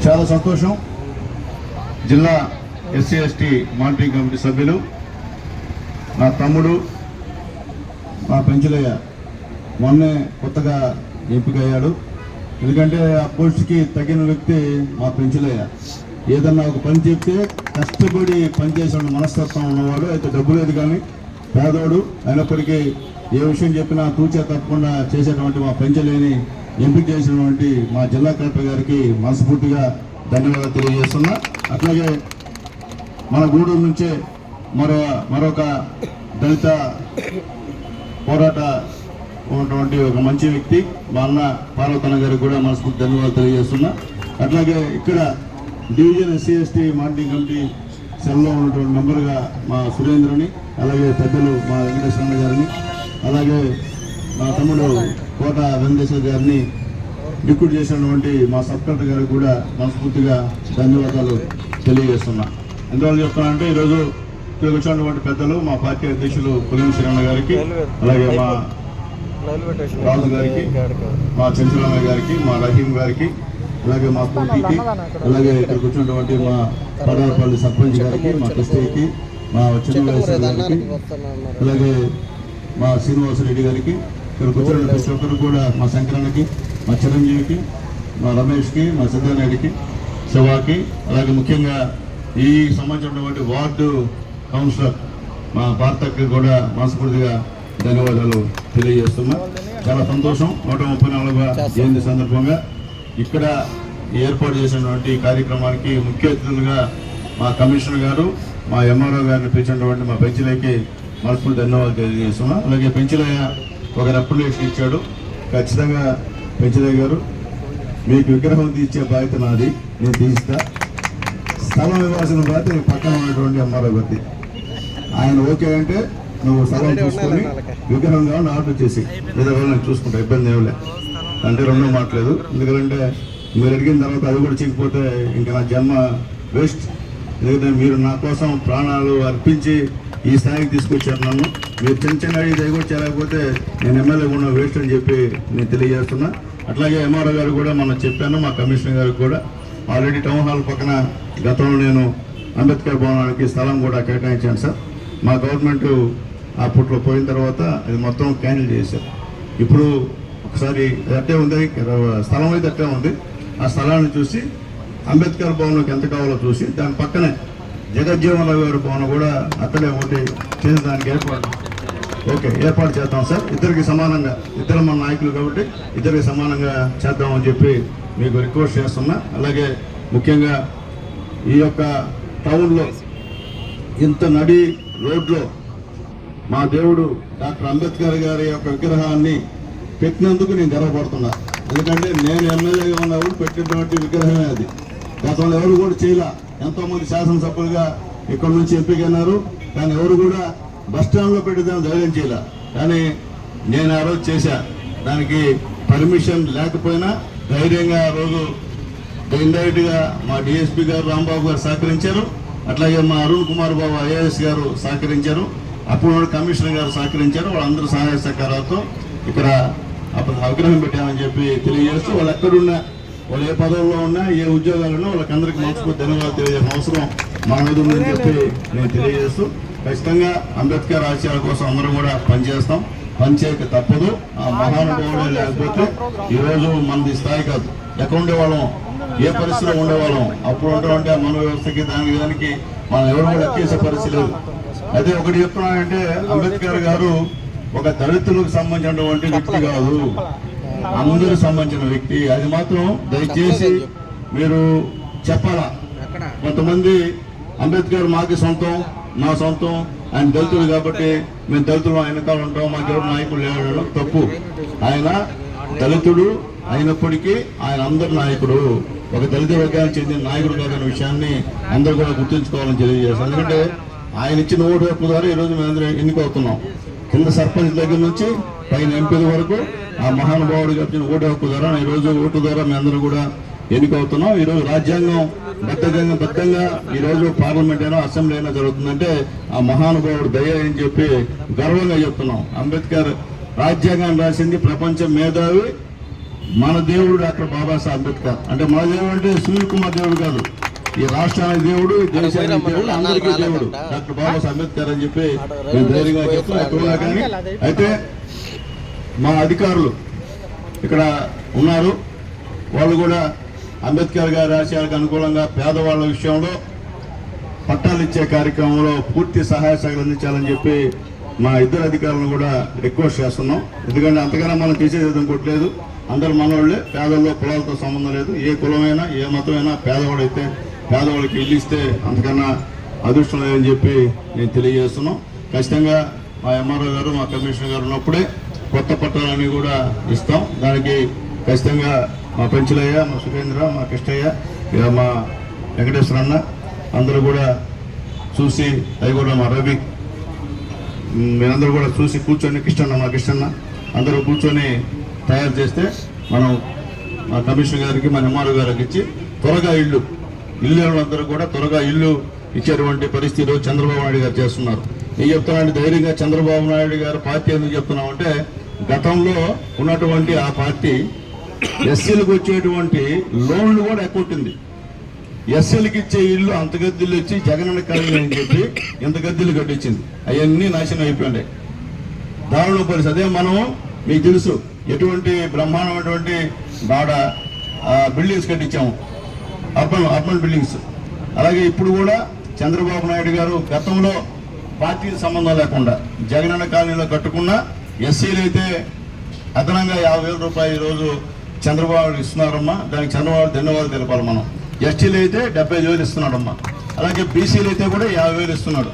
చాలా సంతోషం. జిల్లా ఎస్సీ ఎస్టీ మానిటరింగ్ కమిటీ సభ్యులు నా తమ్ముడు మా పెంచులయ్య మొన్నే కొత్తగా ఎంపికయ్యాడు. ఎందుకంటే ఆ పోస్ట్కి తగిన వ్యక్తి మా పెంచులయ్య. ఏదన్నా ఒక పని చెప్తే కష్టపడి పనిచేసిన మనస్తత్వం ఉన్నవాడు. అయితే డబ్బు లేదు కానీ పేదోడు అయినప్పటికీ ఏ విషయం చెప్పినా తూచా తప్పకుండా చేసేటువంటి మా పెంచలేని ఎంపిక చేసినటువంటి మా జిల్లా కలెక్టర్ గారికి మనస్ఫూర్తిగా ధన్యవాదాలు తెలియజేస్తున్నా. అట్లాగే మన గూడూరు నుంచే మరొక దళిత పోరాట ఉన్నటువంటి ఒక మంచి వ్యక్తి మా అన్న పార్వతన్న గారికి కూడా మనస్ఫూర్తి ధన్యవాదాలు తెలియజేస్తున్నా. అట్లాగే ఇక్కడ division SC ST monitoring committee సెల్లో ఉన్నటువంటి మెంబర్గా మా సురేంద్రని, అలాగే పెద్దలు మా వెంకటేశ్వర గారిని, అలాగే మా తమ్ముడు కోట వెంకటేశ్వర గారిని డిప్యూట్ చేసినటువంటి మా సబ్ కలెక్టర్ గారికి కూడా మనస్ఫూర్తిగా ధన్యవాదాలు తెలియజేస్తున్నా. ఎందువల్ల చెప్తున్నానంటే ఈరోజు ఇక్కడ వచ్చినటువంటి పెద్దలు మా పార్టీ అధ్యక్షులు పులిం శ్రీరణ గారికి, అలాగే మా రాజు గారికి, మా చంద్రరామయ్య గారికి, మా రహీం గారికి, అలాగే మా పోటీకి, అలాగే ఇక్కడికి వచ్చినటువంటి మా పడారపల్లి సర్పంచ్ గారికి, మా కృష్ణయ్యకి, మా చిన్నవేశ్వర గారికి, అలాగే మా శ్రీనివాసరెడ్డి గారికి, ఇక్కడికి వచ్చిన ప్రతి ఒక్కరు కూడా మా శంకరన్నకి, మా చిరంజీవికి, మా రమేష్కి, మా సిద్ధానాయుడికి, శివాకి, అలాగే ముఖ్యంగా ఈ సంబంధించినటువంటి వార్డు కౌన్సిలర్ మా భారతకి కూడా మనస్ఫూర్తిగా ధన్యవాదాలు తెలియజేస్తున్నా. చాలా సంతోషం. 134వ జయంతి సందర్భంగా ఇక్కడ ఏర్పాటు చేసినటువంటి కార్యక్రమానికి ముఖ్య అతిథులుగా మా కమిషనర్ గారు, మా ఎంఆర్ఓ గారిని పిలిచినటువంటి మా పెంచులయ్యకి మనస్ఫూర్తి ధన్యవాదాలు తెలియజేస్తున్నా. అలాగే పెంచులయ్య ఒక రిప్రజెంటేషన్ ఇచ్చాడు. ఖచ్చితంగా పెంచులయ్య గారు మీకు విగ్రహం తీర్చే బాధ్యత నాది, నేను తీస్తా. స్థలం ఇవ్వాల్సిన బాధ్యత నీకు పక్కన ఉన్నటువంటి ఎంఆర్ఓ గారి. ఆయన ఓకే అంటే నువ్వు స్థలం చూసుకొని విగ్రహం కావాలని ఆర్డర్ చేసి లేదా నేను చూసుకుంటా, ఇబ్బంది ఏమి లేదు అంటే రెండో మాట్లేదు. ఎందుకంటే మీరు అడిగిన తర్వాత అది కూడా చేయకపోతే ఇంకా నా జన్మ వేస్ట్. ఎందుకంటే మీరు నా కోసం ప్రాణాలు అర్పించి ఈ స్థాయికి తీసుకొచ్చారు నన్ను. మీరు చిన్న అడిగి కూడా చేయలేకపోతే నేను ఎమ్మెల్యే కూడా వేస్ట్ అని చెప్పి నేను తెలియజేస్తున్నా. అట్లాగే ఎంఆర్ఓ గారు కూడా మనం చెప్పాను, మా కమిషనర్ గారికి కూడా ఆల్రెడీ టౌన్ హాల్ పక్కన గతంలో నేను అంబేద్కర్ భవనానికి స్థలం కూడా కేటాయించాను సార్. మా గవర్నమెంట్ అప్పట్లో పోయిన తర్వాత అది మొత్తం క్యాన్సిల్ చేశారు. ఇప్పుడు ఒకసారి అట్టే ఉంది, స్థలం అయితే అట్టే ఉంది. ఆ స్థలాన్ని చూసి అంబేద్కర్ భవన్కి ఎంత కావాలో చూసి దాని పక్కనే జగజ్జీవనరావు గారి భవనం కూడా అక్కడే ఒకటి చేసిన దానికి ఏర్పాటు చేద్దాం సార్. ఇద్దరికి సమానంగా, ఇద్దరు మన నాయకులు కాబట్టి ఇద్దరికి సమానంగా చేద్దామని చెప్పి మీకు రిక్వెస్ట్ చేస్తున్నా. అలాగే ముఖ్యంగా ఈ యొక్క టౌన్లో ఇంత నడి రోడ్లో మా దేవుడు డాక్టర్ అంబేద్కర్ గారి యొక్క విగ్రహాన్ని పెట్టినందుకు నేను గర్వపడుతున్నా. ఎందుకంటే నేను ఎమ్మెల్యేగా ఉన్నప్పుడు పెట్టినటువంటి విగ్రహమే అది. గతంలో ఎవరు కూడా చేయలే. ఎంతోమంది శాసనసభ్యులుగా ఇక్కడ నుంచి ఎంపికైనారు, కానీ ఎవరు కూడా బస్టాండ్లో పెట్టేదాన్ని ధైర్యం చేయలే. కానీ నేను ఆ రోజు చేశా. దానికి పర్మిషన్ లేకపోయినా ధైర్యంగా ఆ రోజు ఇండైరెక్ట్గా మా డిఎస్పీ గారు రాంబాబు గారు సహకరించారు. అట్లాగే మా అరుణ్ కుమార్ బాబు ఐఏఎస్ గారు సహకరించారు. అప్పుడు కమిషనర్ గారు సహకరించారు. వాళ్ళందరూ సహాయ సహకారాలతో ఇక్కడ అప్పుడు విగ్రహం పెట్టామని చెప్పి తెలియజేస్తూ వాళ్ళు ఎక్కడున్నా, వాళ్ళు ఏ పదవుల్లో ఉన్నా, ఏ ఉద్యోగాలు ఉన్నా వాళ్ళకందరికీ మనస్ఫూర్తి ధన్యవాదాలు తెలియజేసిన అవసరం మా మీద ఉందని చెప్పి నేను తెలియజేస్తూ ఖచ్చితంగా అంబేద్కర్ ఆశయాల కోసం అందరూ కూడా పనిచేస్తాం. పనిచేయక తప్పదు. ఆ మహానుభావుడే లేకపోతే ఈరోజు మనది స్థాయి కాదు. ఎక్కడ ఉండేవాళ్ళం, ఏ పరిస్థితిలో ఉండేవాళ్ళం. అప్పుడు ఉంటే మన వ్యవస్థకి దానికి మనం ఎవరు కూడా ఎక్కేసే పరిస్థితి లేదు. అదే ఒకటి చెప్తున్నానంటే అంబేద్కర్ గారు ఒక దళితులకు సంబంధించినటువంటి వ్యక్తి కాదు, అందరికి సంబంధించిన వ్యక్తి. అది మాత్రం దయచేసి మీరు చెప్పాలా. కొంతమంది అంబేద్కర్ మాకి సొంతం, మా సొంతం, ఆయన దళితుడు కాబట్టి మేము దళితులు ఆయన కాలు ఉంటాం, మాకెవరు నాయకులు లేవడం తప్పు. ఆయన దళితుడు అయినప్పటికీ ఆయన అందరి నాయకుడు, ఒక దళిత వర్గానికి చెందిన నాయకుడు కాదన్న విషయాన్ని అందరూ కూడా గుర్తుంచుకోవాలని తెలియజేస్తాం. ఎందుకంటే ఆయన ఇచ్చిన ఓటు హక్కు ద్వారా ఈరోజు మేము అందరూ ఎన్నికవుతున్నాం. కింద సర్పంచ్ దగ్గర నుంచి పైన ఎంపీల వరకు ఆ మహానుభావుడికి వచ్చిన ఓటు హక్కు ద్వారా ఈరోజు ఓటు ద్వారా మేము అందరూ కూడా ఎన్నికవుతున్నాం. ఈరోజు రాజ్యాంగం బద్ధంగా ఈరోజు పార్లమెంట్ అయినా అసెంబ్లీ అయినా జరుగుతుందంటే ఆ మహానుభావుడు దయ అని చెప్పి గర్వంగా చెప్తున్నాం. అంబేద్కర్ రాజ్యాంగాన్ని రాసింది ప్రపంచ మేధావి మన దేవుడు డాక్టర్ బాబాసాహెబ్ అంబేద్కర్. అంటే మన దేవుడు అంటే సునీల్ కుమార్ దేవుడు కాదు, ఈ రాష్ట్రానికి దేవుడు, ఈ దేశానికి దేవుడు, అందరికీ దేవుడు డాక్టర్ బాబాసాహెబ్ అంబేద్కర్ అని చెప్పి నేను ధైర్యంగా చెప్తున్నా. కానీ అయితే మా అధికారులు ఇక్కడ ఉన్నారు, వాళ్ళు కూడా అంబేద్కర్ గారి ఆశయాలకు అనుకూలంగా పేదవాళ్ళ విషయంలో పట్టాలు ఇచ్చే కార్యక్రమంలో పూర్తి సహాయ సహకారాలు అందించాలని చెప్పి మా ఇద్దరు అధికారులను కూడా రిక్వెస్ట్ చేస్తున్నాం. ఎందుకంటే అంతకన్నా మనం తీసేది కొట్టలేదు, అందరు మనవాళ్ళే, పేదల్లో కులాలతో సంబంధం లేదు, ఏ కులమైనా ఏ మతమైనా పేదవాడైతే పేదవాళ్ళకి ఇల్లు ఇస్తే అంతకన్నా అదృష్టం లేదని చెప్పి నేను తెలియజేస్తున్నాం. ఖచ్చితంగా మా ఎంఆర్ఓ గారు మా కమిషనర్ గారు ఉన్నప్పుడే కొత్త పట్టాలని కూడా ఇస్తాం. దానికి ఖచ్చితంగా మా పెంచులయ్య, మా సురేంద్ర, మా కృష్ణయ్య, మా వెంకటేశ్వర అన్న అందరూ కూడా చూసి, అవి కూడా మా రవి, మీరందరూ కూడా చూసి కూర్చొని, కృష్ణన్న మా కృష్ణన్న అందరూ కూర్చొని తయారు చేస్తే మనం మా కమిషనర్ గారికి మన ఎంఆర్ఓ గారికి ఇచ్చి త్వరగా ఇల్లు వాళ్ళందరూ కూడా త్వరగా ఇల్లు ఇచ్చేటువంటి పరిస్థితిలో చంద్రబాబు నాయుడు గారు చేస్తున్నారు. నేను చెప్తున్నాను ధైర్యంగా, చంద్రబాబు నాయుడు గారు పార్టీ ఎందుకు చెప్తున్నామంటే గతంలో ఉన్నటువంటి ఆ పార్టీ ఎస్సీలకు వచ్చేటువంటి లోన్లు కూడా ఎక్కువట్టింది. ఎస్సీలకు ఇచ్చే ఇల్లు అంత గద్దెలు ఇచ్చి జగనన్న కాలనీ అని చెప్పి ఎంత గద్దెలు కట్టించింది, అవన్నీ నాశనం అయిపోయింది. దారుణ పరిస్థితి. అదే మనం మీకు తెలుసు ఎటువంటి బ్రహ్మాండమైనటువంటి బాడ బిల్డింగ్స్ కట్టించాము, అర్బన్ బిల్డింగ్స్. అలాగే ఇప్పుడు కూడా చంద్రబాబు నాయుడు గారు గతంలో పార్టీ సంబంధం లేకుండా జగనన్న కాలనీలో కట్టుకున్న ఎస్సీలు అయితే అదనంగా 50,000 రూపాయలు ఈరోజు చంద్రబాబు ఇస్తున్నారమ్మా. దానికి చంద్రబాబు ధన్యవాదాలు తెలపాలి మనం. ఎస్టీలు అయితే 70,000 ఇస్తున్నాడమ్మా. అలాగే బీసీలు అయితే కూడా 50,000 ఇస్తున్నాడు.